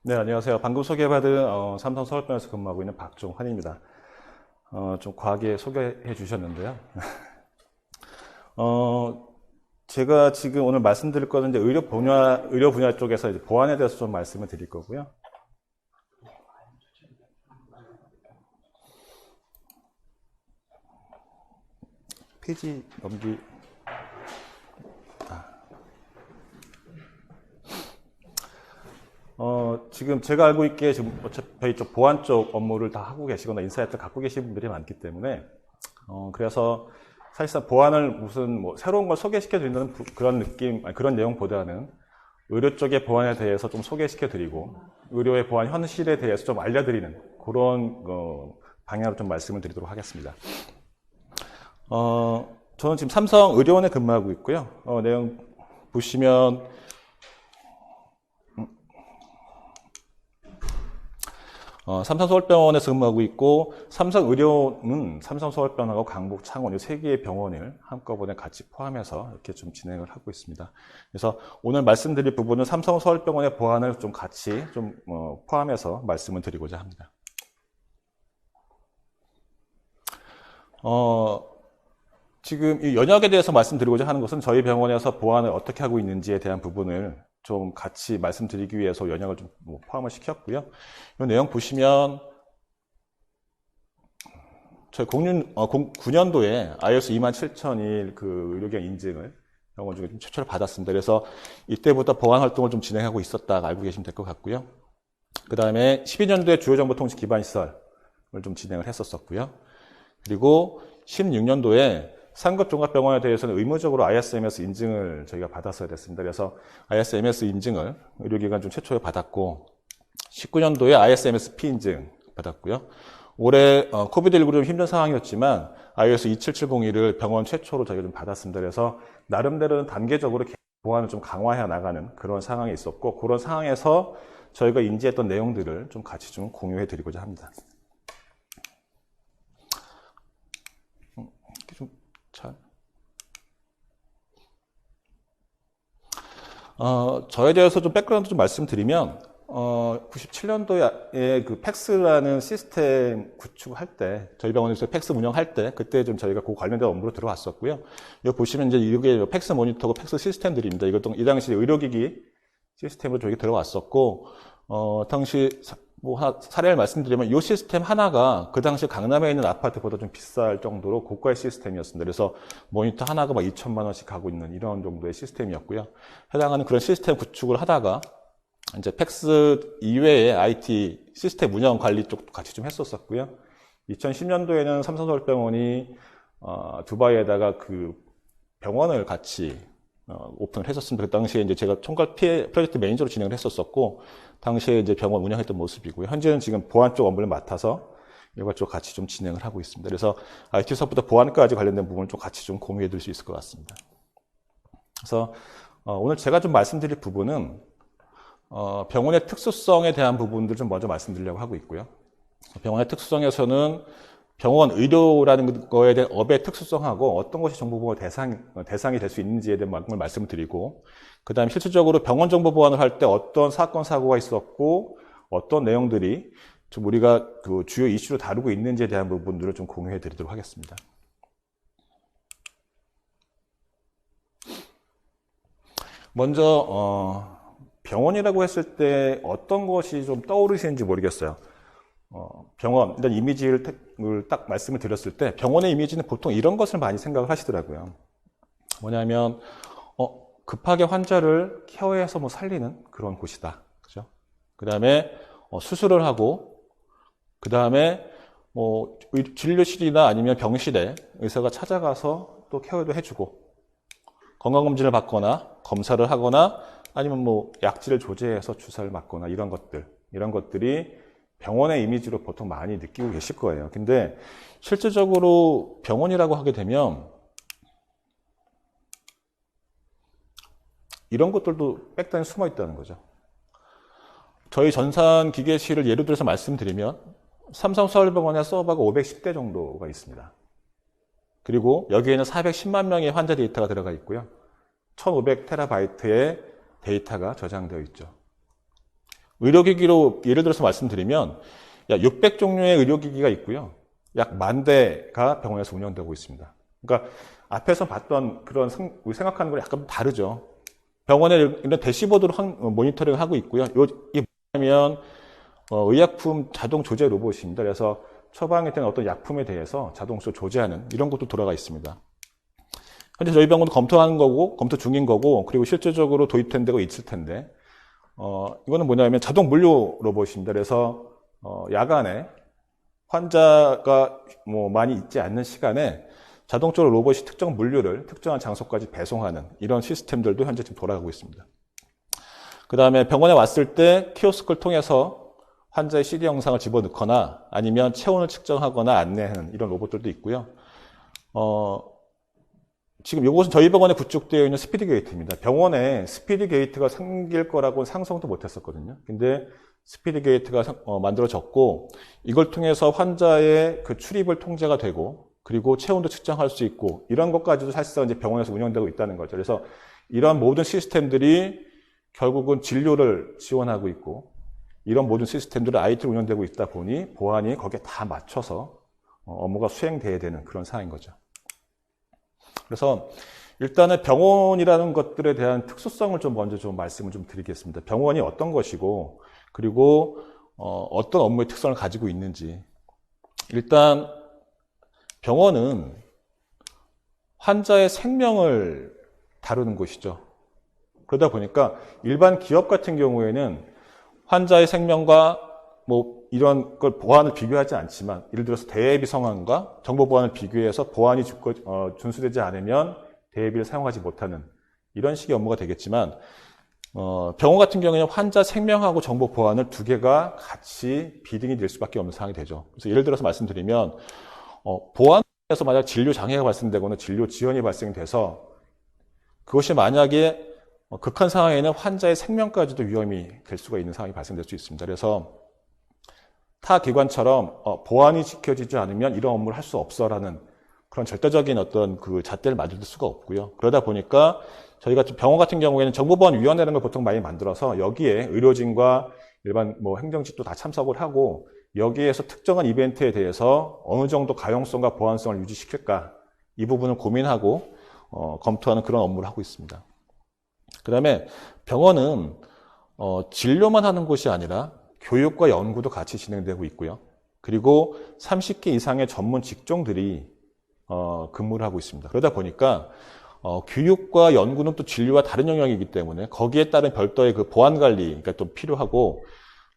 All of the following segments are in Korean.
네, 안녕하세요. 방금 소개받은 삼성 서울병원에서 근무하고 있는 박종환입니다. 좀 과하게 소개해 주셨는데요. 어, 제가 지금 오늘 말씀드릴 거는 이제 의료 분야 쪽에서 이제 보안에 대해서 좀 말씀을 드릴 거고요. 페이지 넘기. 지금 제가 알고 있기에 지금 어차피 이쪽 보안 쪽 업무를 다 하고 계시거나 인사이트를 갖고 계신 분들이 많기 때문에, 그래서 사실상 보안을 무슨 뭐 새로운 걸 소개시켜 드리는 그런 느낌, 아니, 그런 내용보다는 의료 쪽의 보안에 대해서 좀 소개시켜 드리고, 의료의 보안 현실에 대해서 좀 알려드리는 그런 방향으로 좀 말씀을 드리도록 하겠습니다. 저는 지금 삼성 의료원에 근무하고 있고요. 내용 보시면, 삼성서울병원에서 근무하고 있고, 삼성의료는 삼성서울병원하고 강북, 창원 이 세 개의 병원을 한꺼번에 같이 포함해서 이렇게 좀 진행을 하고 있습니다. 그래서 오늘 말씀드릴 부분은 삼성서울병원의 보안을 좀 같이 좀 포함해서 말씀을 드리고자 합니다. 지금 이 연역에 대해서 말씀드리고자 하는 것은 저희 병원에서 보안을 어떻게 하고 있는지에 대한 부분을 좀 같이 말씀드리기 위해서 연역을 좀 포함을 시켰고요. 이 내용 보시면 저희 9년도에 ISO 27001 그 의료기관 인증을 병원 중에 좀 최초로 받았습니다. 그래서 이때부터 보안 활동을 좀 진행하고 있었다가 알고 계시면 될 것 같고요. 그 다음에 12년도에 주요정보통신 기반시설을 좀 진행을 했었고요. 그리고 16년도에 상급 종합병원에 대해서는 의무적으로 ISMS 인증을 저희가 받았어야 됐습니다. 그래서 ISMS 인증을 의료기관 중 최초에 받았고, 19년도에 ISMS-P 인증 받았고요. 올해 코비드19로 좀 힘든 상황이었지만 ISO 27701을 병원 최초로 저희가 좀 받았습니다. 그래서 나름대로는 단계적으로 보안을 좀 강화해 나가는 그런 상황이 있었고, 그런 상황에서 저희가 인지했던 내용들을 좀 같이 좀 공유해 드리고자 합니다. 좀 잘. 저에 대해서 좀 백그라운드 좀 말씀드리면, 97년도에 그 팩스라는 시스템 구축할 때, 저희 병원에서 팩스 운영할 때, 그때 좀 저희가 그 관련된 업무로 들어왔었고요. 여기 보시면 이제 이게 팩스 모니터고 팩스 시스템들입니다. 이것도 이 당시 의료기기 시스템으로 저희가 들어왔었고, 당시 뭐 사례를 말씀드리면 이 시스템 하나가 그 당시 강남에 있는 아파트보다 좀 비쌀 정도로 고가의 시스템이었습니다. 그래서 모니터 하나가 막 2천만 원씩 하고 있는 이런 정도의 시스템이었고요. 해당하는 그런 시스템 구축을 하다가 이제 팩스 이외의 IT 시스템 운영 관리 쪽도 같이 좀 했었고요. 2010년도에는 삼성서울병원이 두바이에다가 그 병원을 같이 오픈을 했었습니다. 그 당시에 이제 제가 총괄 프로젝트 매니저로 진행을 했었고, 당시에 이제 병원 운영했던 모습이고요. 현재는 지금 보안 쪽 업무를 맡아서 이것저것 같이 좀 진행을 하고 있습니다. 그래서 IT 사업부터 보안까지 관련된 부분을 좀 같이 좀 공유해 드릴 수 있을 것 같습니다. 그래서 오늘 제가 좀 말씀드릴 부분은 병원의 특수성에 대한 부분들 좀 먼저 말씀드리려고 하고 있고요. 병원의 특수성에서는 병원 의료라는 거에 대한 업의 특수성하고 어떤 것이 정보보호 대상이 될 수 있는지에 대한 말씀을 드리고, 그 다음에 실질적으로 병원 정보 보안을 할 때 어떤 사건, 사고가 있었고, 어떤 내용들이 좀 우리가 그 주요 이슈로 다루고 있는지에 대한 부분들을 좀 공유해 드리도록 하겠습니다. 먼저, 병원이라고 했을 때 어떤 것이 좀 떠오르시는지 모르겠어요. 병원, 일단 이미지를 딱 말씀을 드렸을 때 병원의 이미지는 보통 이런 것을 많이 생각을 하시더라고요. 뭐냐면 급하게 환자를 케어해서 뭐 살리는 그런 곳이다. 그죠? 그 다음에 수술을 하고, 그 다음에 뭐 진료실이나 아니면 병실에 의사가 찾아가서 또 케어도 해주고, 건강검진을 받거나 검사를 하거나 아니면 뭐 약질을 조제해서 주사를 맞거나 이런 것들이 병원의 이미지로 보통 많이 느끼고 계실 거예요. 근데 실질적으로 병원이라고 하게 되면 이런 것들도 백단에 숨어 있다는 거죠. 저희 전산 기계실을 예를 들어서 말씀드리면 삼성서울병원에 서버가 510대 정도가 있습니다. 그리고 여기에는 410만 명의 환자 데이터가 들어가 있고요. 1500TB의 데이터가 저장되어 있죠. 의료기기로 예를 들어서 말씀드리면 약 600종류의 의료기기가 있고요. 약 10,000대가 병원에서 운영되고 있습니다. 그러니까 앞에서 봤던 그런 우리 생각하는 거랑 약간 다르죠. 병원에 이런 대시보드로 모니터링을 하고 있고요. 이게 뭐냐면 의약품 자동 조제 로봇입니다. 그래서 처방이 된 어떤 약품에 대해서 자동적으로 조제하는 이런 것도 들어가 있습니다. 현재 저희 병원도 검토하는 거고, 검토 중인 거고, 그리고 실제적으로 도입된 데가 있을 텐데, 이거는 뭐냐면 자동 물류 로봇입니다. 그래서 야간에 환자가 뭐 많이 있지 않는 시간에 자동적으로 로봇이 특정 물류를 특정한 장소까지 배송하는 이런 시스템들도 현재 지금 돌아가고 있습니다. 그 다음에 병원에 왔을 때 키오스크를 통해서 환자의 CD 영상을 집어넣거나 아니면 체온을 측정하거나 안내하는 이런 로봇들도 있고요. 지금 이것은 저희 병원에 구축되어 있는 스피드 게이트입니다. 병원에 스피드 게이트가 생길 거라고 상상도 못 했었거든요. 근데 스피드 게이트가 만들어졌고 이걸 통해서 환자의 그 출입을 통제가 되고 그리고 체온도 측정할 수 있고 이런 것까지도 사실상 이제 병원에서 운영되고 있다는 거죠. 그래서 이런 모든 시스템들이 결국은 진료를 지원하고 있고 이런 모든 시스템들이 IT로 운영되고 있다 보니 보안이 거기에 다 맞춰서 업무가 수행돼야 되는 그런 상황인 거죠. 그래서 일단은 병원이라는 것들에 대한 특수성을 좀 먼저 좀 말씀을 좀 드리겠습니다. 병원이 어떤 것이고 그리고 어떤 업무의 특성을 가지고 있는지. 일단 병원은 환자의 생명을 다루는 곳이죠. 그러다 보니까 일반 기업 같은 경우에는 환자의 생명과 뭐 이런 걸 보안을 비교하지 않지만 예를 들어서 대외비 상황과 정보 보안을 비교해서 보안이 준수되지 않으면 대외비를 사용하지 못하는 이런 식의 업무가 되겠지만 병원 같은 경우에는 환자 생명하고 정보 보안을 두 개가 같이 비등이 될 수밖에 없는 상황이 되죠. 그래서 예를 들어서 말씀드리면 보안에서 만약 진료 장애가 발생되거나 진료 지연이 발생돼서 그것이 만약에 극한 상황에는 환자의 생명까지도 위험이 될 수가 있는 상황이 발생될 수 있습니다. 그래서 타 기관처럼 보안이 지켜지지 않으면 이런 업무를 할 수 없어라는 그런 절대적인 어떤 그 잣대를 만들 수가 없고요. 그러다 보니까 저희가 병원 같은 경우에는 정보보안위원회라는 걸 보통 많이 만들어서 여기에 의료진과 일반 뭐 행정직도 다 참석을 하고 여기에서 특정한 이벤트에 대해서 어느 정도 가용성과 보안성을 유지시킬까 이 부분을 고민하고 검토하는 그런 업무를 하고 있습니다. 그 다음에 병원은 진료만 하는 곳이 아니라 교육과 연구도 같이 진행되고 있고요. 그리고 30개 이상의 전문 직종들이 근무를 하고 있습니다. 그러다 보니까 교육과 연구는 또 진료와 다른 영역이기 때문에 거기에 따른 별도의 그 보안 관리가 또 필요하고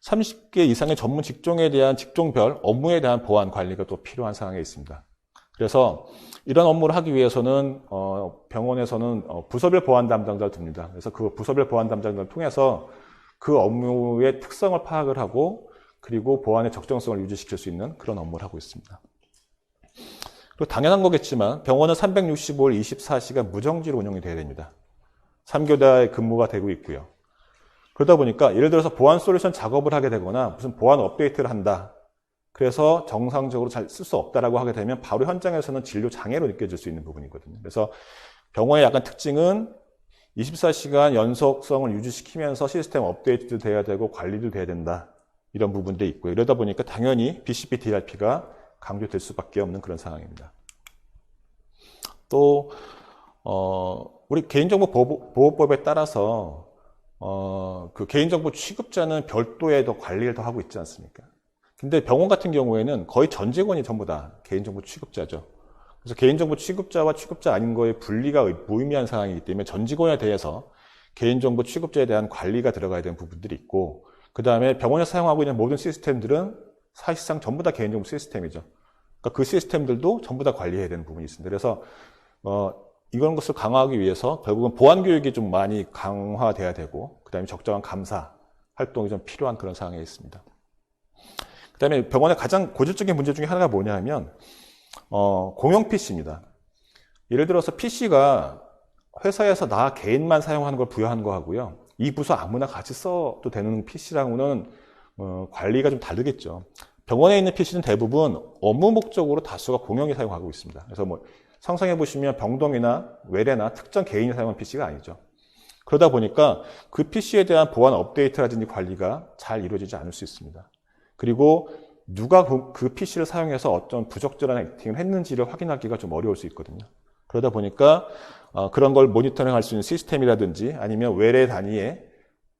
30개 이상의 전문 직종에 대한 직종별 업무에 대한 보안 관리가 또 필요한 상황에 있습니다. 그래서 이런 업무를 하기 위해서는 병원에서는 부서별 보안 담당자를 둡니다. 그래서 그 부서별 보안 담당자를 통해서 그 업무의 특성을 파악을 하고 그리고 보안의 적정성을 유지시킬 수 있는 그런 업무를 하고 있습니다. 그리고 당연한 거겠지만 병원은 365일 24시간 무정지로 운영이 돼야 됩니다. 3교대 근무가 되고 있고요. 그러다 보니까 예를 들어서 보안 솔루션 작업을 하게 되거나 무슨 보안 업데이트를 한다. 그래서 정상적으로 잘 쓸 수 없다라고 하게 되면 바로 현장에서는 진료 장애로 느껴질 수 있는 부분이거든요. 그래서 병원의 약간 특징은 24시간 연속성을 유지시키면서 시스템 업데이트도 돼야 되고 관리도 돼야 된다. 이런 부분도 있고요. 이러다 보니까 당연히 BCP DRP가 강조될 수밖에 없는 그런 상황입니다. 또 우리 개인정보보호법에 따라서 그 개인정보 취급자는 별도의 더 관리를 더 하고 있지 않습니까? 근데 병원 같은 경우에는 거의 전 직원이 전부 다 개인정보 취급자죠. 그래서 개인정보 취급자와 취급자 아닌 거의 분리가 무의미한 상황이기 때문에 전 직원에 대해서 개인정보 취급자에 대한 관리가 들어가야 되는 부분들이 있고 그 다음에 병원에서 사용하고 있는 모든 시스템들은 사실상 전부 다 개인정보 시스템이죠. 그러니까 그 시스템들도 전부 다 관리해야 되는 부분이 있습니다. 그래서 이런 것을 강화하기 위해서 결국은 보안 교육이 좀 많이 강화돼야 되고 그 다음에 적정한 감사 활동이 좀 필요한 그런 상황에 있습니다. 그 다음에 병원의 가장 고질적인 문제 중에 하나가 뭐냐 하면 공용 PC입니다. 예를 들어서 PC가 회사에서 나 개인만 사용하는 걸 부여하는 거 하고요. 이 부서 아무나 같이 써도 되는 PC랑은 관리가 좀 다르겠죠. 병원에 있는 PC는 대부분 업무 목적으로 다수가 공용이 사용하고 있습니다. 그래서 뭐 상상해 보시면 병동이나 외래나 특정 개인이 사용하는 PC가 아니죠. 그러다 보니까 그 PC에 대한 보안 업데이트라든지 관리가 잘 이루어지지 않을 수 있습니다. 그리고 누가 그 PC를 사용해서 어떤 부적절한 액팅을 했는지를 확인하기가 좀 어려울 수 있거든요. 그러다 보니까 그런 걸 모니터링 할 수 있는 시스템이라든지 아니면 외래 단위의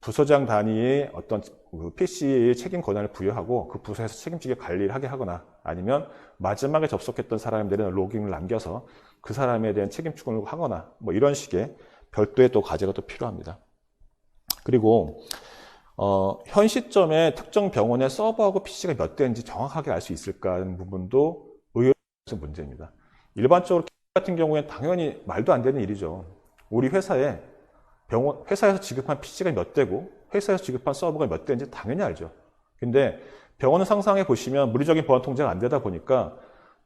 부서장 단위의 어떤 PC의 책임 권한을 부여하고 그 부서에서 책임지게 관리를 하게 하거나 아니면 마지막에 접속했던 사람들은 로깅을 남겨서 그 사람에 대한 책임 추궁을 하거나 뭐 이런 식의 별도의 또 과제가 또 필요합니다. 그리고 현 시점에 특정 병원의 서버하고 PC가 몇 대인지 정확하게 알 수 있을까 하는 부분도 의외로 문제입니다. 일반적으로 같은 경우에는 당연히 말도 안 되는 일이죠. 우리 회사에서 지급한 PC가 몇 대고 회사에서 지급한 서버가 몇 대인지 당연히 알죠. 근데 병원을 상상해 보시면 물리적인 보안 통제가 안 되다 보니까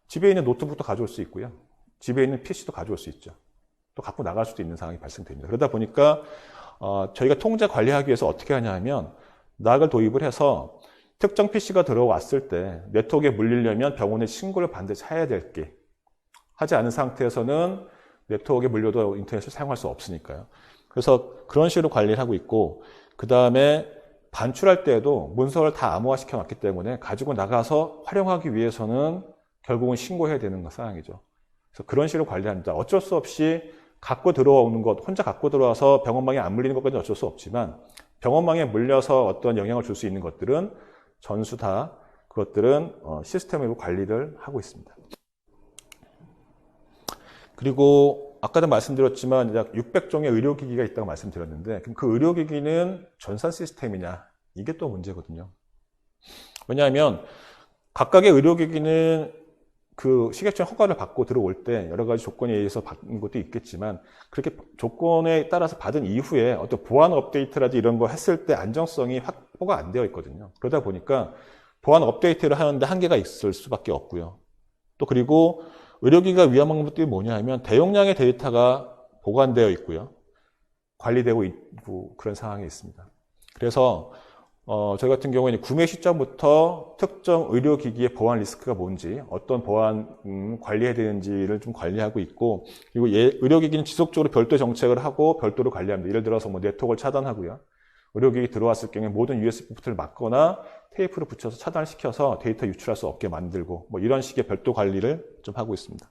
집에 있는 노트북도 가져올 수 있고요. 집에 있는 PC도 가져올 수 있죠. 또 갖고 나갈 수도 있는 상황이 발생됩니다. 그러다 보니까 저희가 통제 관리하기 위해서 어떻게 하냐 하면 락을 도입을 해서 특정 PC가 들어왔을 때 네트워크에 물리려면 병원에 신고를 반드시 해야 될 게 하지 않은 상태에서는 네트워크에 물려도 인터넷을 사용할 수 없으니까요. 그래서 그런 식으로 관리를 하고 있고 그 다음에 반출할 때에도 문서를 다 암호화시켜 놨기 때문에 가지고 나가서 활용하기 위해서는 결국은 신고해야 되는 상황이죠. 그래서 그런 식으로 관리합니다. 어쩔 수 없이 갖고 들어오는 것, 혼자 갖고 들어와서 병원망에 안 물리는 것까지는 어쩔 수 없지만 병원망에 물려서 어떤 영향을 줄 수 있는 것들은 전수 다 그것들은 시스템으로 관리를 하고 있습니다. 그리고 아까도 말씀드렸지만 약 600종의 의료기기가 있다고 말씀드렸는데 그럼 그 의료기기는 전산 시스템이냐? 이게 또 문제거든요. 왜냐하면 각각의 의료기기는 그 식약청 허가를 받고 들어올 때 여러 가지 조건에 의해서 받는 것도 있겠지만 그렇게 조건에 따라서 받은 이후에 어떤 보안 업데이트라든지 이런 거 했을 때 안정성이 확보가 안 되어 있거든요. 그러다 보니까 보안 업데이트를 하는데 한계가 있을 수밖에 없고요. 또 그리고 의료기기가 위험한 것들이 뭐냐 하면 대용량의 데이터가 보관되어 있고요. 관리되고 있고 그런 상황이 있습니다. 그래서 저희 같은 경우에는 구매 시점부터 특정 의료기기의 보안 리스크가 뭔지 어떤 보안 관리해야 되는지를 좀 관리하고 있고 그리고 의료기기는 지속적으로 별도 정책을 하고 별도로 관리합니다. 예를 들어서 뭐 네트워크를 차단하고요. 의료기기 들어왔을 경우에 모든 USB 포트를 막거나 테이프를 붙여서 차단을 시켜서 데이터 유출할 수 없게 만들고 뭐 이런 식의 별도 관리를 좀 하고 있습니다.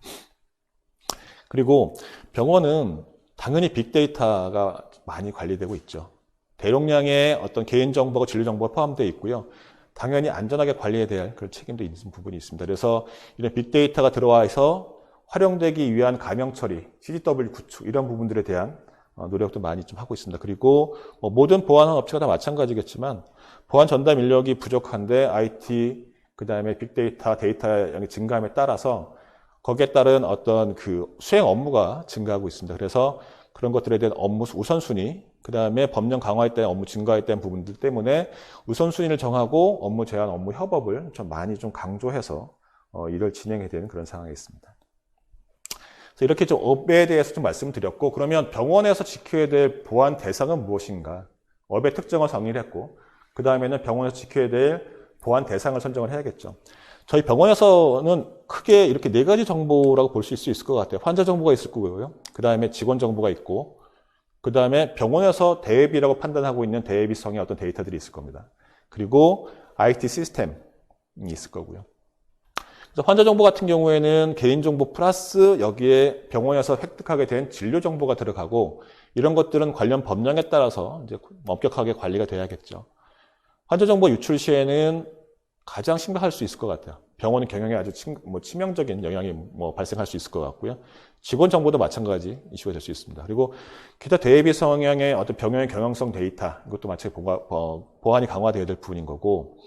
그리고 병원은 당연히 빅데이터가 많이 관리되고 있죠. 대용량의 어떤 개인정보가 진료정보가 포함되어 있고요. 당연히 안전하게 관리해야 될 그런 책임도 있는 부분이 있습니다. 그래서 이런 빅데이터가 들어와서 활용되기 위한 감형 처리, CDW 구축 이런 부분들에 대한 노력도 많이 좀 하고 있습니다. 그리고 뭐 모든 보안하는 업체가 다 마찬가지겠지만 보안 전담 인력이 부족한데 IT 그다음에 빅데이터 데이터 양의 증가함에 따라서 거기에 따른 어떤 그 수행 업무가 증가하고 있습니다. 그래서 그런 것들에 대한 업무 우선순위 그다음에 법령 강화에 대한 업무 증가에 대한 부분들 때문에 우선순위를 정하고 업무 제한, 업무 협업을 좀 많이 좀 강조해서 일을 진행해야 되는 그런 상황이 있습니다. 그래서 이렇게 좀 업에 대해서 좀 말씀을 드렸고 그러면 병원에서 지켜야 될 보안 대상은 무엇인가? 업의 특정을 정의를 했고 그 다음에는 병원에서 지켜야 될 보안 대상을 선정을 해야겠죠. 저희 병원에서는 크게 이렇게 4가지 정보라고 볼 수 있을 것 같아요. 환자 정보가 있을 거고요. 그 다음에 직원 정보가 있고 그 다음에 병원에서 대외비라고 판단하고 있는 대외비성의 어떤 데이터들이 있을 겁니다. 그리고 IT 시스템이 있을 거고요. 그래서 환자 정보 같은 경우에는 개인정보 플러스 여기에 병원에서 획득하게 된 진료 정보가 들어가고 이런 것들은 관련 법령에 따라서 이제 엄격하게 관리가 돼야겠죠. 환자 정보 유출 시에는 가장 심각할 수 있을 것 같아요. 병원 경영에 아주 치명적인 영향이 발생할 수 있을 것 같고요. 직원 정보도 마찬가지 이슈가 될 수 있습니다. 그리고 기타 대외비 성향의 어떤 병영의 경영성 데이터 이것도 마찬가지 보안이 강화되어야 될 부분인 거고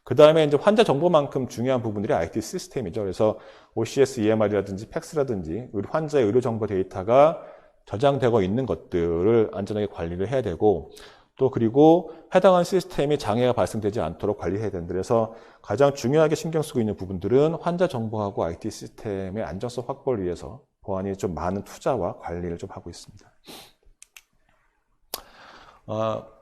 그 다음에 이제 환자 정보만큼 중요한 부분들이 IT 시스템이죠. 그래서 OCS, EMR이라든지 팩스라든지 환자의 의료 정보 데이터가 저장되고 있는 것들을 안전하게 관리를 해야 되고 또 그리고 해당하는 시스템이 장애가 발생되지 않도록 관리해야 된다. 그래서 가장 중요하게 신경 쓰고 있는 부분들은 환자 정보하고 IT 시스템의 안정성 확보를 위해서 보안이 좀 많은 투자와 관리를 좀 하고 있습니다.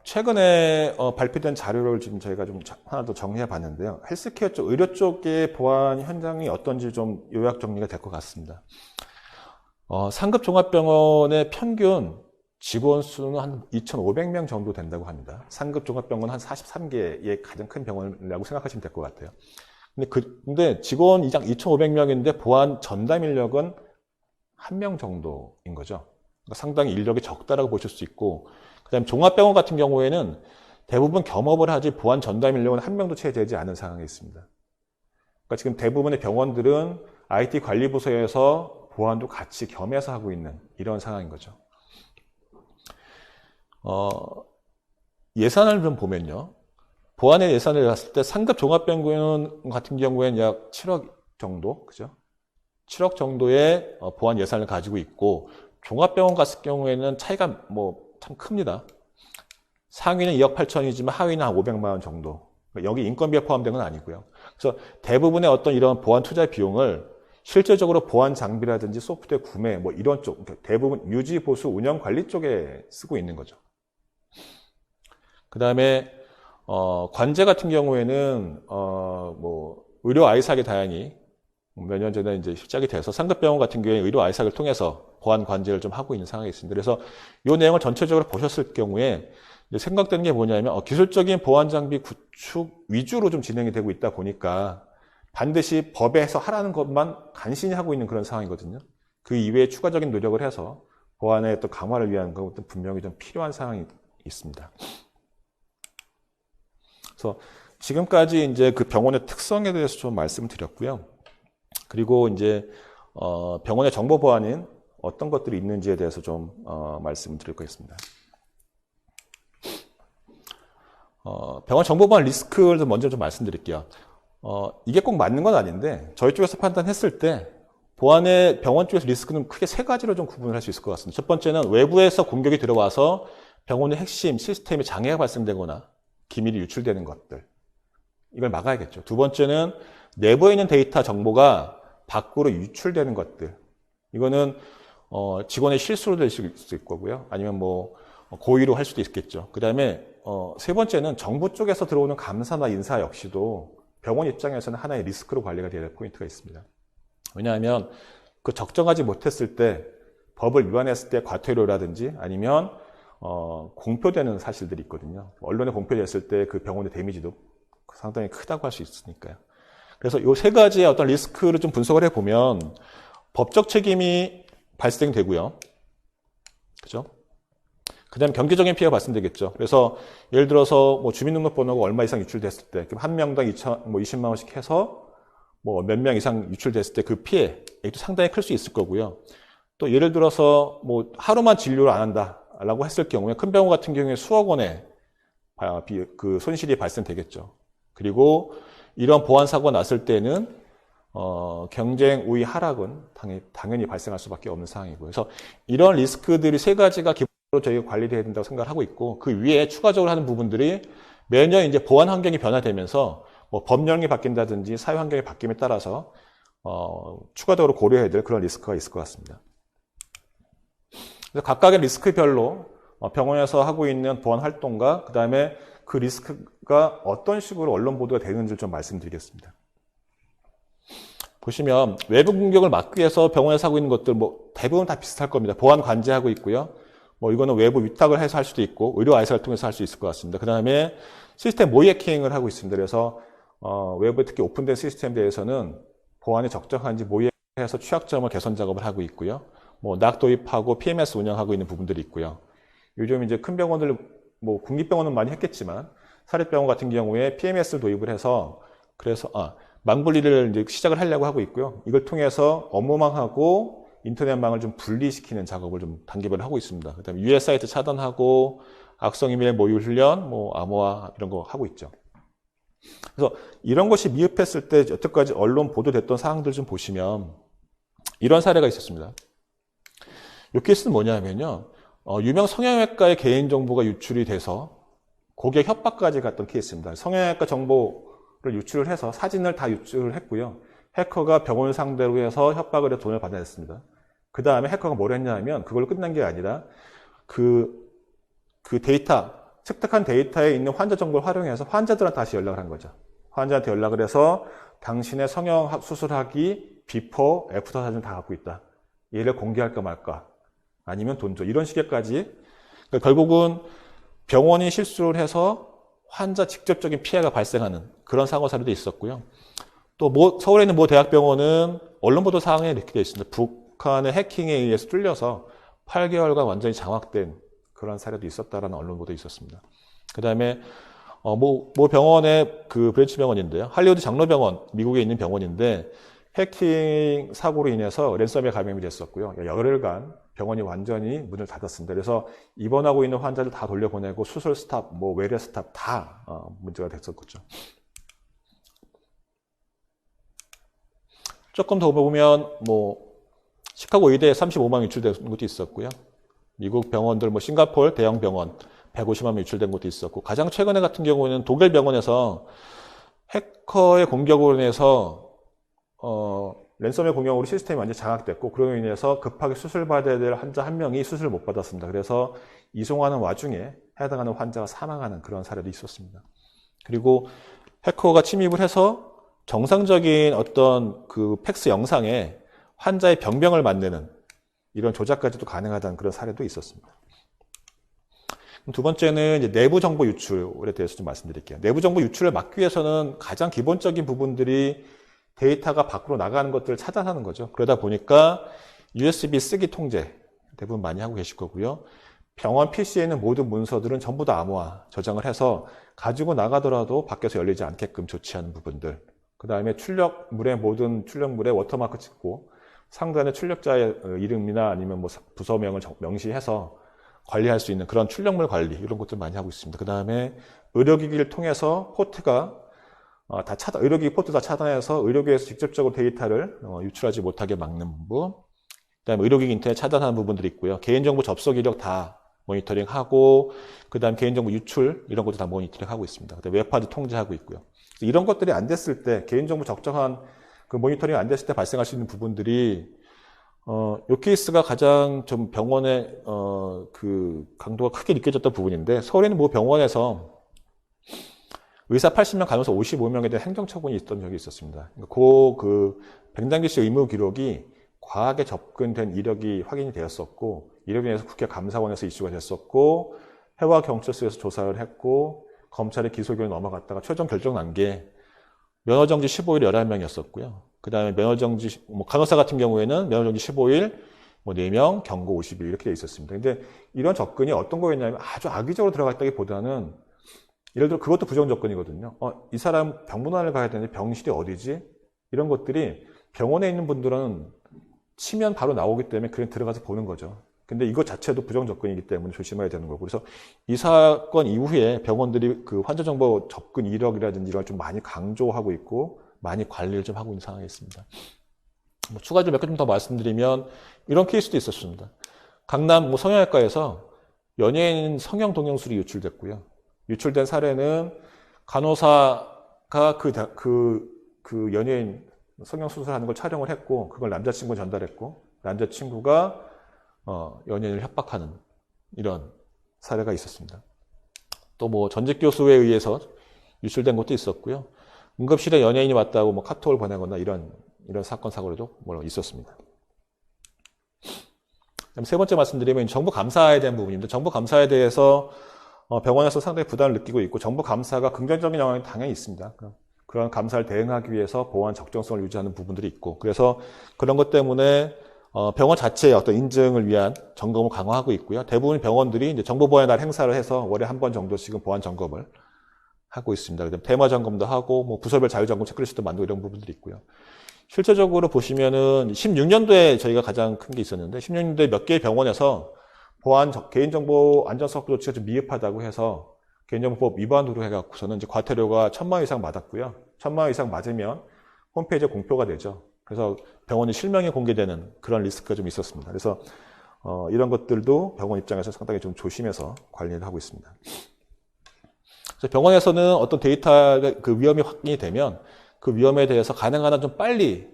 최근에 발표된 자료를 지금 저희가 좀 하나 더 정리해 봤는데요. 헬스케어 쪽, 의료 쪽의 보안 현장이 어떤지 좀 요약 정리가 될 것 같습니다. 상급 종합병원의 평균 직원 수는 한 2,500명 정도 된다고 합니다. 상급 종합병원 한 43개의 가장 큰 병원이라고 생각하시면 될 것 같아요. 근데 직원 약 2,500명인데 보안 전담 인력은 1명 정도인 거죠. 그러니까 상당히 인력이 적다라고 보실 수 있고, 그 다음에 종합병원 같은 경우에는 대부분 겸업을 하지 보안 전담 인력은 1명도 채 되지 않은 상황에 있습니다. 그러니까 지금 대부분의 병원들은 IT 관리부서에서 보안도 같이 겸해서 하고 있는 이런 상황인 거죠. 예산을 좀 보면요. 보안의 예산을 봤을 때 상급 종합병원 같은 경우에는 약 7억 정도, 그죠? 7억 정도의 보안 예산을 가지고 있고, 종합병원 같은 경우에는 차이가 참 큽니다. 상위는 2억 8천이지만 하위는 한 500만 원 정도. 여기 인건비가 포함된 건 아니고요. 그래서 대부분의 어떤 이런 보안 투자 비용을 실질적으로 보안 장비라든지 소프트웨어 구매, 이런 쪽, 대부분 유지, 보수, 운영, 관리 쪽에 쓰고 있는 거죠. 그 다음에, 관제 같은 경우에는, 의료 아이삭이 다행히 몇 년 전에 이제 시작이 돼서 상급병원 같은 경우에 의료 아이삭을 통해서 보안 관제를 좀 하고 있는 상황이 있습니다. 그래서 이 내용을 전체적으로 보셨을 경우에 생각되는 게 뭐냐면, 기술적인 보안 장비 구축 위주로 좀 진행이 되고 있다 보니까 반드시 법에서 하라는 것만 간신히 하고 있는 그런 상황이거든요. 그 이외에 추가적인 노력을 해서 보안의 또 강화를 위한 것도 분명히 좀 필요한 상황이 있습니다. 그래서 지금까지 이제 그 병원의 특성에 대해서 좀 말씀을 드렸고요. 그리고 이제 병원의 정보 보안인 어떤 것들이 있는지에 대해서 좀 말씀을 드릴 거겠습니다. 병원 정보 보안 리스크를 좀 먼저 좀 말씀드릴게요. 이게 꼭 맞는 건 아닌데 저희 쪽에서 판단했을 때 보안의 병원 쪽에서 리스크는 크게 세 가지로 좀 구분을 할 수 있을 것 같습니다. 첫 번째는 외부에서 공격이 들어와서 병원의 핵심 시스템에 장애가 발생되거나 기밀이 유출되는 것들, 이걸 막아야겠죠. 두 번째는 내부에 있는 데이터 정보가 밖으로 유출되는 것들, 이거는 직원의 실수로 될 수 있을 거고요. 아니면 고의로 할 수도 있겠죠. 그 다음에 세 번째는 정부 쪽에서 들어오는 감사나 인사 역시도 병원 입장에서는 하나의 리스크로 관리가 되어야 될 포인트가 있습니다. 왜냐하면 그 적정하지 못했을 때, 법을 위반했을 때 과태료라든지 아니면 공표되는 사실들이 있거든요. 언론에 공표됐을 때 그 병원의 데미지도 상당히 크다고 할 수 있으니까요. 그래서 이 세 가지의 어떤 리스크를 좀 분석을 해보면 법적 책임이 발생되고요. 그죠? 그 다음에 경제적인 피해가 발생되겠죠. 그래서 예를 들어서 주민등록번호가 얼마 이상 유출됐을 때, 한 명당 20만 원씩 해서 몇 명 이상 유출됐을 때 그 피해도 상당히 클 수 있을 거고요. 또 예를 들어서 하루만 진료를 안 한다라고 했을 경우에 큰 병원 같은 경우에 수억 원의 그 손실이 발생되겠죠. 그리고 이런 보안 사고가 났을 때는 경쟁 우위 하락은 당연히 발생할 수밖에 없는 상황이고요. 그래서 이런 리스크들이 세 가지가 기본적으로 저희가 관리되어야 된다고 생각을 하고 있고, 그 위에 추가적으로 하는 부분들이 매년 이제 보안 환경이 변화되면서 법령이 바뀐다든지 사회 환경이 바뀜에 따라서 추가적으로 고려해야 될 그런 리스크가 있을 것 같습니다. 그래서 각각의 리스크별로 병원에서 하고 있는 보안 활동과 그 다음에 그 리스크가 어떤 식으로 언론 보도가 되는지를 좀 말씀드리겠습니다. 보시면 외부 공격을 막기 위해서 병원에서 하고 있는 것들 대부분 다 비슷할 겁니다. 보안 관제하고 있고요. 이거는 외부 위탁을 해서 할 수도 있고 의료 아이삭을 통해서 할 수 있을 것 같습니다. 그 다음에 시스템 모의 해킹을 하고 있습니다. 그래서 외부에 특히 오픈된 시스템에 대해서는 보안이 적정한지 모의해서 취약점을 개선 작업을 하고 있고요. 낙 도입하고 PMS 운영하고 있는 부분들이 있고요. 요즘 이제 큰 병원들, 국립병원은 많이 했겠지만 사립병원 같은 경우에 PMS를 도입을 해서 망분리를 이제 시작을 하려고 하고 있고요. 이걸 통해서 업무망하고 인터넷망을 좀 분리시키는 작업을 좀 단계별로 하고 있습니다. 그다음에 유해 사이트 차단하고 악성 이메일 모의 훈련, 암호화 이런 거 하고 있죠. 그래서 이런 것이 미흡했을 때 여태까지 언론 보도됐던 사항들 좀 보시면 이런 사례가 있었습니다. 이 케이스는 뭐냐면요. 유명 성형외과의 개인정보가 유출이 돼서 고객 협박까지 갔던 케이스입니다. 성형외과 정보를 유출을 해서 사진을 다 유출을 했고요. 해커가 병원을 상대로 해서 협박을 해서 돈을 받아냈습니다. 그 다음에 해커가 뭘 했냐면 그걸로 끝난 게 아니라 그 데이터, 획득한 데이터에 있는 환자 정보를 활용해서 환자들한테 다시 연락을 한 거죠. 환자한테 연락을 해서 당신의 성형 수술하기 비포, 애프터 사진을 다 갖고 있다. 얘를 공개할까 말까. 아니면 돈 줘. 이런 식의까지 그러니까 결국은 병원이 실수를 해서 환자 직접적인 피해가 발생하는 그런 사고 사례도 있었고요. 또 서울에 있는 모 대학병원은 언론 보도 사항에 이렇게 되어 있습니다. 북한의 해킹에 의해서 뚫려서 8개월간 완전히 장악된 그런 사례도 있었다라는 언론 보도 있었습니다. 그 다음에 모 병원의 그 브랜치 병원인데요. 할리우드 장로병원, 미국에 있는 병원인데 해킹 사고로 인해서 랜섬에 감염이 됐었고요. 열흘간 병원이 완전히 문을 닫았습니다. 그래서 입원하고 있는 환자들 다 돌려보내고 수술 스탑, 외래 스탑 다 문제가 됐었겠죠. 조금 더 보면 시카고 의대에 35만 유출된 것도 있었고요. 미국 병원들 싱가포르 대형 병원 150만 명 유출된 것도 있었고, 가장 최근에 같은 경우에는 독일 병원에서 해커의 공격으로 인해서 랜섬의 공격으로 시스템이 완전히 장악됐고, 그로 인해서 급하게 수술받아야 될 환자 한 명이 수술을 못 받았습니다. 그래서 이송하는 와중에 해당하는 환자가 사망하는 그런 사례도 있었습니다. 그리고 해커가 침입을 해서 정상적인 어떤 그 팩스 영상에 환자의 병명을 만드는 이런 조작까지도 가능하다는 그런 사례도 있었습니다. 두 번째는 이제 내부 정보 유출에 대해서 좀 말씀드릴게요. 내부 정보 유출을 막기 위해서는 가장 기본적인 부분들이 데이터가 밖으로 나가는 것들을 차단하는 거죠. 그러다 보니까 USB 쓰기 통제 대부분 많이 하고 계실 거고요. 병원 PC에 있는 모든 문서들은 전부 다 암호화 저장을 해서 가지고 나가더라도 밖에서 열리지 않게끔 조치하는 부분들. 그 다음에 모든 출력물에 워터마크 찍고 상단에 출력자의 이름이나 아니면 부서명을 명시해서 관리할 수 있는 그런 출력물 관리, 이런 것들 많이 하고 있습니다. 그 다음에 의료기기를 통해서 포트가 의료기기 포트 다 차단해서 의료기에서 직접적으로 데이터를 유출하지 못하게 막는 부분. 그 다음에 의료기기 인터넷 차단하는 부분들이 있고요. 개인정보 접속 이력 다 모니터링하고, 그 다음 개인정보 유출, 이런 것도 다 모니터링하고 있습니다. 그 다음에 웹하드 통제하고 있고요. 이런 것들이 안 됐을 때, 개인정보 적정한 그 모니터링이 안 됐을 때 발생할 수 있는 부분들이, 요 케이스가 가장 좀 병원의, 그 강도가 크게 느껴졌던 부분인데, 서울에 있는 모 병원에서 의사 80명, 간호사 55명에 대한 행정처분이 있던 적이 있었습니다. 그 백남기 씨 의무 기록이 과하게 접근된 이력이 확인이 되었었고, 이력에 대해서 국회 감사원에서 이슈가 됐었고, 해와 경찰서에서 조사를 했고, 검찰의 기소 결과 넘어갔다가 최종 결정 난 게 면허정지 15일 11명이었었고요. 그 다음에 면허정지, 간호사 같은 경우에는 면허정지 15일, 4명, 경고 50일 이렇게 돼 있었습니다. 근데 이런 접근이 어떤 거였냐면 아주 악의적으로 들어갔다기보다는 예를 들어 그것도 부정 조건이거든요. 이 사람 병문안을 가야 되는데 병실이 어디지? 이런 것들이 병원에 있는 분들은 치면 바로 나오기 때문에 그냥 들어가서 보는 거죠. 근데 이것 자체도 부정 조건이기 때문에 조심해야 되는 거고. 그래서 이 사건 이후에 병원들이 그 환자 정보 접근 이력이라든지 이런 걸 좀 많이 강조하고 있고 많이 관리를 좀 하고 있는 상황이 있습니다. 추가적으로 몇 개 좀 더 말씀드리면 이런 케이스도 있었습니다. 강남 성형외과에서 연예인 성형 동영술이 유출됐고요. 유출된 사례는 간호사가 그 연예인 성형수술하는 걸 촬영을 했고 그걸 남자친구에 전달했고 남자친구가 연예인을 협박하는 이런 사례가 있었습니다. 또 전직 교수에 의해서 유출된 것도 있었고요. 응급실에 연예인이 왔다고 카톡을 보내거나 이런 사건 사고도 있었습니다. 세 번째 말씀드리면 정부 감사에 대한 부분입니다. 정부 감사에 대해서 병원에서 상당히 부담을 느끼고 있고 정부 감사가 긍정적인 영향이 당연히 있습니다. 그런 감사를 대응하기 위해서 보안 적정성을 유지하는 부분들이 있고 그래서 그런 것 때문에 병원 자체의 어떤 인증을 위한 점검을 강화하고 있고요. 대부분 병원들이 이제 정보보안의 날 행사를 해서 월에 한 번 정도씩은 보안 점검을 하고 있습니다. 그다음에 테마 점검도 하고 부서별 자유점검 체크리스트도 만들고 이런 부분들이 있고요. 실제적으로 보시면은 16년도에 저희가 가장 큰 게 있었는데 16년도에 몇 개의 병원에서 개인정보 안전성 조치가 좀 미흡하다고 해서 개인정보법 위반으로 해갖고서는 이제 과태료가 1,000만 원 이상 맞았고요. 1,000만 원 이상 맞으면 홈페이지에 공표가 되죠. 그래서 병원이 실명이 공개되는 그런 리스크가 좀 있었습니다. 그래서 이런 것들도 병원 입장에서 상당히 좀 조심해서 관리를 하고 있습니다. 그래서 병원에서는 어떤 데이터가 그 위험이 확인이 되면 그 위험에 대해서 가능한 한 좀 빨리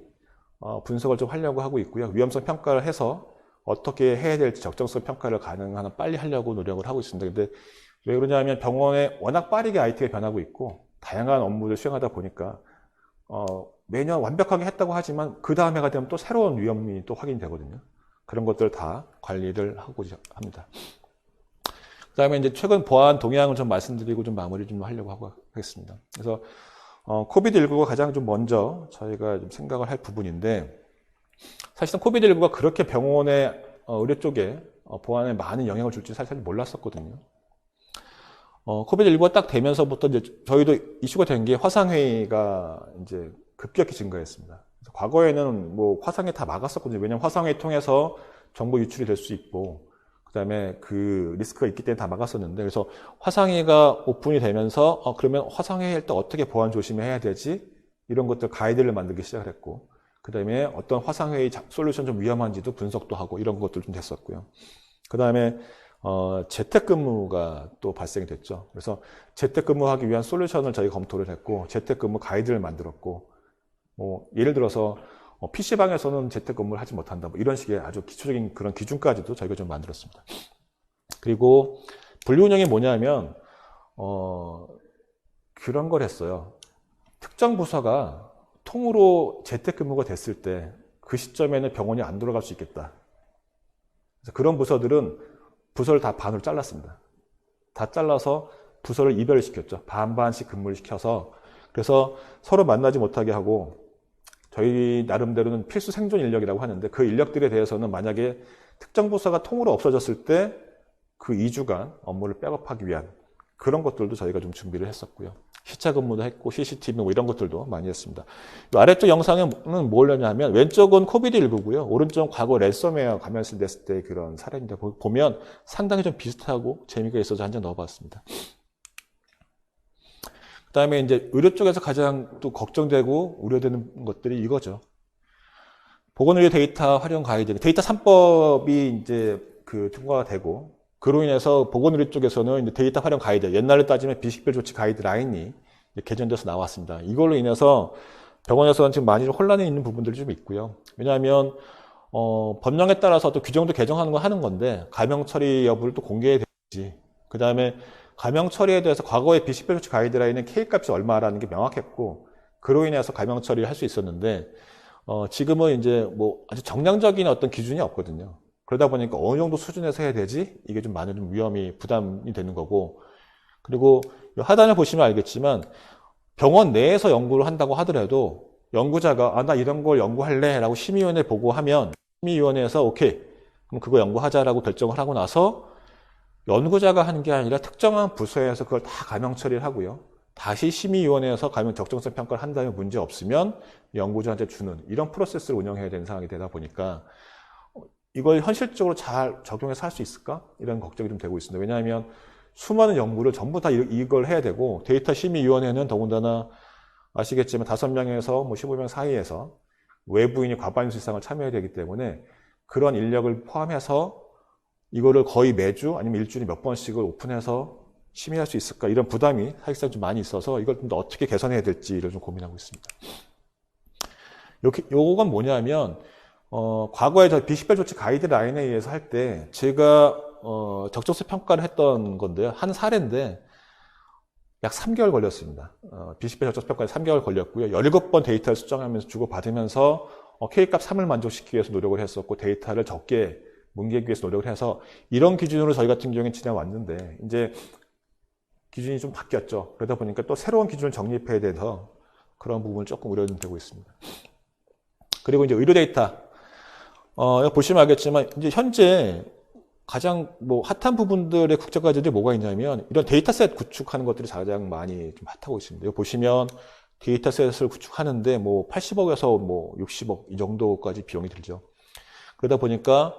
분석을 좀 하려고 하고 있고요. 위험성 평가를 해서 어떻게 해야 될지 적정성 평가를 가능한 한 빨리 하려고 노력을 하고 있습니다. 근데 왜 그러냐면 병원에 워낙 빠르게 IT가 변하고 있고 다양한 업무를 수행하다 보니까 매년 완벽하게 했다고 하지만 그 다음 해가 되면 또 새로운 위험이 또 확인되거든요. 그런 것들 다 관리를 하고자 합니다. 그다음에 이제 최근 보안 동향을 좀 말씀드리고 좀 마무리 좀 하려고 하겠습니다. 그래서 코비드19가 가장 좀 먼저 저희가 좀 생각을 할 부분인데, 사실은 코비드19가 그렇게 병원의 의료 쪽에 보안에 많은 영향을 줄지 사실 몰랐었거든요. 코비드19가 딱 되면서부터 이제 저희도 이슈가 된 게 화상회의가 이제 급격히 증가했습니다. 그래서 과거에는 뭐 화상회 다 막았었거든요. 왜냐하면 화상회 통해서 정보 유출이 될 수 있고, 그 다음에 그 리스크가 있기 때문에 다 막았었는데, 그래서 화상회의가 오픈이 되면서 그러면 화상회의 할 때 어떻게 보안 조심해야 되지? 이런 것들 가이드를 만들기 시작을 했고, 그 다음에 어떤 화상회의 솔루션 좀 위험한지도 분석도 하고 이런 것들 좀 됐었고요. 그 다음에 재택근무가 또 발생이 됐죠. 그래서 재택근무하기 위한 솔루션을 저희가 검토를 했고, 재택근무 가이드를 만들었고, 뭐 예를 들어서 PC방에서는 재택근무를 하지 못한다, 뭐 이런 식의 아주 기초적인 그런 기준까지도 저희가 좀 만들었습니다. 그리고 분리운영이 뭐냐면 그런 걸 했어요. 특정 부서가 통으로 재택근무가 됐을 때 그 시점에는 병원이 안 돌아갈 수 있겠다. 그래서 그런 부서들은 부서를 다 반으로 잘랐습니다. 다 잘라서 부서를 이별을 시켰죠. 반반씩 근무를 시켜서, 그래서 서로 만나지 못하게 하고, 저희 나름대로는 필수 생존 인력이라고 하는데, 그 인력들에 대해서는 만약에 특정 부서가 통으로 없어졌을 때 그 2주간 업무를 백업하기 위한 그런 것들도 저희가 좀 준비를 했었고요. 시차 근무도 했고, CCTV 뭐 이런 것들도 많이 했습니다. 이 아래쪽 영상은 뭐냐면, 왼쪽은 코비드19고요. 오른쪽은 과거 랜섬웨어 감염이 됐을 때 그런 사례인데, 보면 상당히 좀 비슷하고 재미가 있어서 한 장 넣어봤습니다. 그 다음에 이제 의료 쪽에서 가장 또 걱정되고 우려되는 것들이 이거죠. 보건의료 데이터 활용 가이드, 데이터 3법이 이제 통과가 되고, 그로 인해서 보건의료 쪽에서는 이제 데이터 활용 가이드, 옛날로 따지면 비식별 조치 가이드라인이 개정돼서 나왔습니다. 이걸로 인해서 병원에서는 지금 많이 좀 혼란이 있는 부분들이 좀 있고요. 왜냐하면 법령에 따라서 또 규정도 개정하는 건 하는 건데, 감염 처리 여부를 또 공개해야 되지. 그 다음에 감염 처리에 대해서 과거의 비식별 조치 가이드라인은 K값이 얼마라는 게 명확했고, 그로 인해서 감염 처리를 할 수 있었는데, 지금은 이제 뭐 아주 정량적인 어떤 기준이 없거든요. 그러다 보니까 어느 정도 수준에서 해야 되지? 이게 좀 많은 좀 위험이 부담이 되는 거고, 그리고 하단을 보시면 알겠지만 병원 내에서 연구를 한다고 하더라도 연구자가 나 이런 걸 연구할래 라고 심의위원회 보고하면 심의위원회에서 오케이, 그럼 그거 연구하자라고 결정을 하고 나서 연구자가 하는 게 아니라 특정한 부서에서 그걸 다 감형 처리를 하고요. 다시 심의위원회에서 감염 적정성 평가를 한다면 문제 없으면 연구자한테 주는 이런 프로세스를 운영해야 되는 상황이 되다 보니까 이걸 현실적으로 잘 적용해서 할 수 있을까? 이런 걱정이 좀 되고 있습니다. 왜냐하면 수많은 연구를 전부 다 이걸 해야 되고, 데이터 심의위원회는 더군다나 아시겠지만 5명에서 뭐 15명 사이에서 외부인이 과반수 이상을 참여해야 되기 때문에 그런 인력을 포함해서 이거를 거의 매주 아니면 일주일에 몇 번씩을 오픈해서 심의할 수 있을까? 이런 부담이 사실상 좀 많이 있어서 이걸 좀 더 어떻게 개선해야 될지를 좀 고민하고 있습니다. 요건 뭐냐면, 과거에 저 비식별 조치 가이드라인에 의해서 할 때 제가 적정성 평가를 했던 건데요. 한 사례인데 약 3개월 걸렸습니다. 비식별 적정성 평가에 3개월 걸렸고요. 17번 데이터를 수정하면서 주고받으면서 K값 3을 만족시키기 위해서 노력을 했었고, 데이터를 적게 뭉개기 위해서 노력을 해서 이런 기준으로 저희 같은 경우에 지나왔는데, 이제 기준이 좀 바뀌었죠. 그러다 보니까 또 새로운 기준을 정립해야 돼서 그런 부분을 조금 우려되고 있습니다. 그리고 이제 의료 데이터. 보시면 알겠지만, 이제 현재 가장 뭐 핫한 부분들의 국제 과제들이 뭐가 있냐면, 이런 데이터셋 구축하는 것들이 가장 많이 좀 핫하고 있습니다. 여기 보시면 데이터셋을 구축하는데 뭐 80억에서 뭐 60억 이 정도까지 비용이 들죠. 그러다 보니까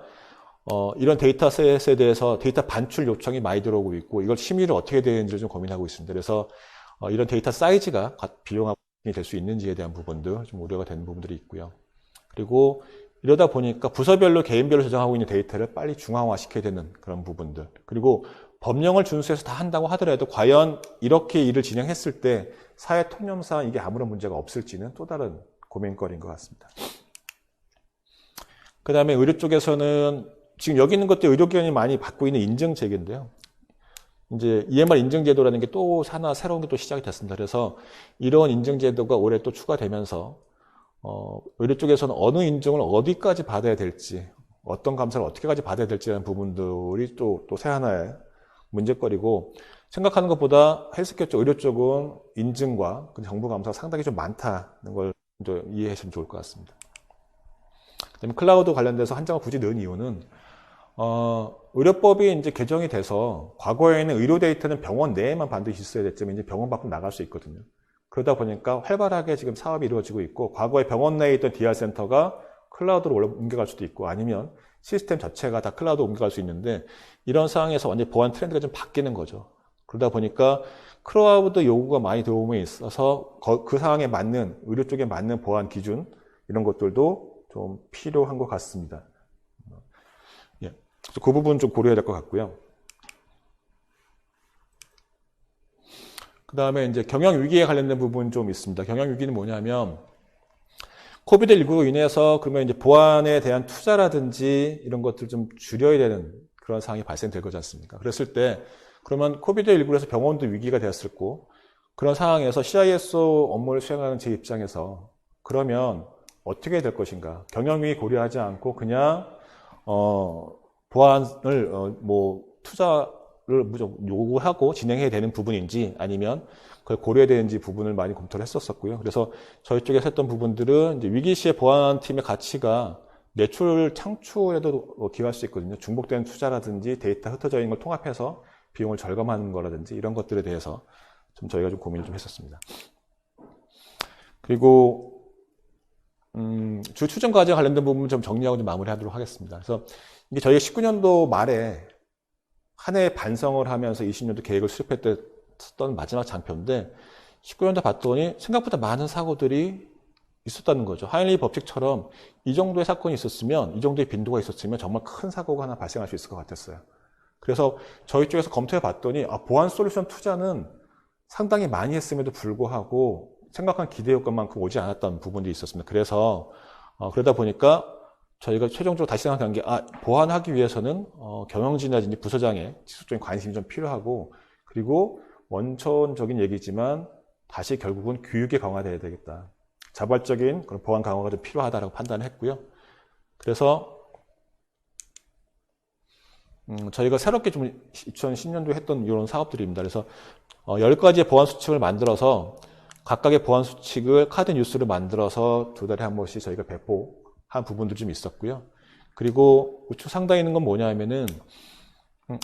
이런 데이터셋에 대해서 데이터 반출 요청이 많이 들어오고 있고, 이걸 심의를 어떻게 해야 되는지를 좀 고민하고 있습니다. 그래서 이런 데이터 사이즈가 비용이 될 수 있는지에 대한 부분도 좀 우려가 되는 부분들이 있고요. 그리고 이러다 보니까 부서별로 개인별로 저장하고 있는 데이터를 빨리 중앙화시켜야 되는 그런 부분들, 그리고 법령을 준수해서 다 한다고 하더라도 과연 이렇게 일을 진행했을 때 사회 통념상 이게 아무런 문제가 없을지는 또 다른 고민거리인 것 같습니다. 그 다음에 의료 쪽에서는 지금 여기 있는 것도 의료기관이 많이 받고 있는 인증제도인데요. 이제 EMR 인증제도라는 게 또 하나 새로운 게 또 시작이 됐습니다. 그래서 이런 인증제도가 올해 또 추가되면서 의료 쪽에서는 어느 인증을 어디까지 받아야 될지, 어떤 감사를 어떻게까지 받아야 될지라는 부분들이 또 새 하나의 문제거리고, 생각하는 것보다 헬스케어 쪽, 의료 쪽은 인증과 정보 감사가 상당히 좀 많다는 걸 좀 이해하시면 좋을 것 같습니다. 그다음에 클라우드 관련돼서 한 장을 굳이 넣은 이유는 의료법이 이제 개정이 돼서 과거에는 의료 데이터는 병원 내에만 반드시 있어야 됐지만 이제 병원 밖으로 나갈 수 있거든요. 그러다 보니까 활발하게 지금 사업이 이루어지고 있고, 과거에 병원 내에 있던 DR 센터가 클라우드로 옮겨갈 수도 있고, 아니면 시스템 자체가 다 클라우드로 옮겨갈 수 있는데, 이런 상황에서 완전히 보안 트렌드가 좀 바뀌는 거죠. 그러다 보니까 클라우드 요구가 많이 들어옴에 있어서 그 상황에 맞는, 의료 쪽에 맞는 보안 기준, 이런 것들도 좀 필요한 것 같습니다. 예. 그 부분 좀 고려해야 될 것 같고요. 그 다음에 이제 경영 위기에 관련된 부분 좀 있습니다. 경영 위기는 뭐냐면, 코비드19로 인해서 그러면 이제 보안에 대한 투자라든지 이런 것들 좀 줄여야 되는 그런 상황이 발생될 거지 않습니까? 그랬을 때, 그러면 코비드19에서 병원도 위기가 되었을 거고, 그런 상황에서 CISO 업무를 수행하는 제 입장에서 그러면 어떻게 될 것인가? 경영위 고려하지 않고 그냥 보안을 투자를 무조건 요구하고 진행해야 되는 부분인지, 아니면 그걸 고려해야 되는지 부분을 많이 검토를 했었고요. 그래서 저희 쪽에서 했던 부분들은 이제 위기 시에 보안팀의 가치가 매출 창출에도 기여할 수 있거든요. 중복되는 투자라든지 데이터 흩어져 있는 걸 통합해서 비용을 절감하는 거라든지 이런 것들에 대해서 좀 저희가 좀 고민을 좀 했었습니다. 그리고 주 추정 과제 관련된 부분 좀 정리하고 좀 마무리하도록 하겠습니다. 그래서 이게 저희가 19년도 말에 한 해 반성을 하면서 20년도 계획을 수립했던 마지막 장표인데, 19년도 봤더니 생각보다 많은 사고들이 있었다는 거죠. 하일리 법칙처럼 이 정도의 사건이 있었으면, 이 정도의 빈도가 있었으면 정말 큰 사고가 하나 발생할 수 있을 것 같았어요. 그래서 저희 쪽에서 검토해 봤더니 보안 솔루션 투자는 상당히 많이 했음에도 불구하고 생각한 기대 효과만큼 오지 않았던 부분들이 있었습니다. 그래서 그러다 보니까 저희가 최종적으로 다시 생각한 게 보안하기 위해서는 경영진이라든지 부서장의 지속적인 관심이 좀 필요하고, 그리고 원천적인 얘기지만 다시 결국은 교육이 강화돼야 되겠다. 자발적인 그런 보안 강화가 좀 필요하다라고 판단을 했고요. 그래서 저희가 새롭게 좀 2010년도에 했던 이런 사업들입니다. 그래서 10가지의 보안 수칙을 만들어서 각각의 보안 수칙을 카드 뉴스를 만들어서 2달에 한 번씩 저희가 배포한 부분도 좀 있었고요. 그리고 우측 상단에 있는 건 뭐냐면은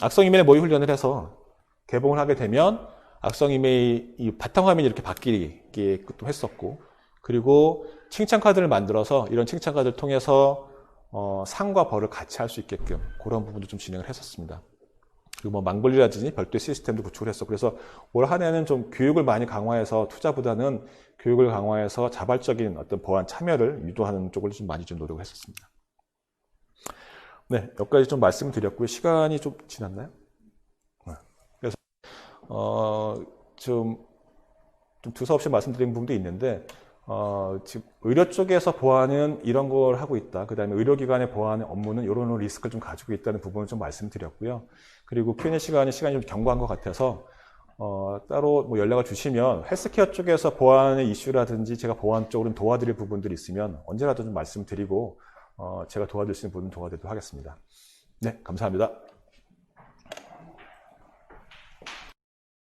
악성 이메일 모의 훈련을 해서 개봉을 하게 되면 악성 이메일 이 바탕화면이 이렇게 바뀌게도 했었고, 그리고 칭찬 카드를 만들어서 이런 칭찬 카드를 통해서 상과 벌을 같이 할 수 있게끔 그런 부분도 좀 진행을 했었습니다. 그리고 망블리라든지 별도의 시스템도 구축을 했었고, 그래서 올 한 해는 좀 교육을 많이 강화해서 투자보다는 교육을 강화해서 자발적인 어떤 보안 참여를 유도하는 쪽을 좀 많이 좀 노력을 했었습니다. 네, 여기까지 좀 말씀드렸고요. 시간이 좀 지났나요? 그래서 좀 두서없이 말씀드린 부분도 있는데, 지금 의료 쪽에서 보안은 이런 걸 하고 있다. 그 다음에 의료기관의 보안 업무는 이런 리스크를 좀 가지고 있다는 부분을 좀 말씀드렸고요. 그리고 Q&A 시간이 좀 경과한 것 같아서 따로 연락을 주시면 헬스케어 쪽에서 보안의 이슈라든지 제가 보안 쪽으로 도와드릴 부분들이 있으면 언제라도 좀 말씀드리고 제가 도와드릴 수 있는 부분 도와드리도록 하겠습니다. 네, 감사합니다.